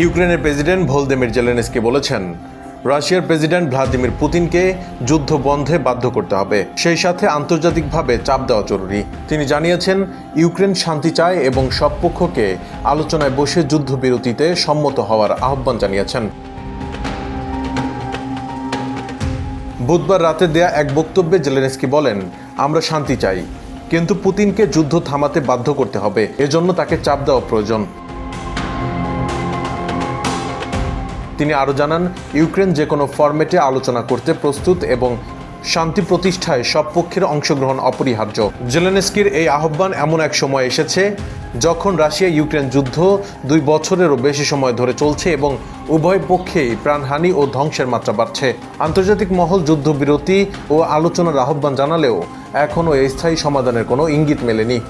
ইউক্রেনের president Volodymyr Zelensky বলেছেন, রাশিয়ার প্রেসিডেন্ট ভ্লাদিমির পুতিনকে যুদ্ধ বন্ধে বাধ্য করতে হবে, সেই সাথে আন্তর্জাতিকভাবে চাপ দেওয়া জরুরি। তিনি জানিয়েছেন, ইউক্রেন শান্তি চায় এবং সব পক্ষকে আলোচনায় বসে যুদ্ধবিরতিতে সম্মত হওয়ার আহ্বান জানিয়েছেন। বুধবার রাতে দেয়া এক বক্তব্যে জেলেনস্কি বলেন, আমরা শান্তি চাই, কিন্তু পুতিনকে যুদ্ধ থামাতে বাধ্য করতে হবে, এজন্য তাকে চাপ দেওয়া প্রয়োজন। তিনি আরও জানান, ইউক্রেন যে কোনো ফরম্যাটে আলোচনা করতে প্রস্তুত এবং শান্তি প্রতিষ্ঠায় সব পক্ষের অংশগ্রহণ অপরিহার্য। জেলেনস্কির এই আহ্বান এমন এক সময় এসেছে যখন রাশিয়া ইউক্রেন যুদ্ধ 2 বছরেরও বেশি সময় ধরে চলছে এবং উভয় পক্ষেই প্রাণহানি ও ধ্বংসের মাত্রা বাড়ছে। আন্তর্জাতিক মহল যুদ্ধবিরতি ও আলোচনার আহ্বান জানালেও এখনও স্থায়ী সমাধানের কোনো ইঙ্গিত মেলেনি।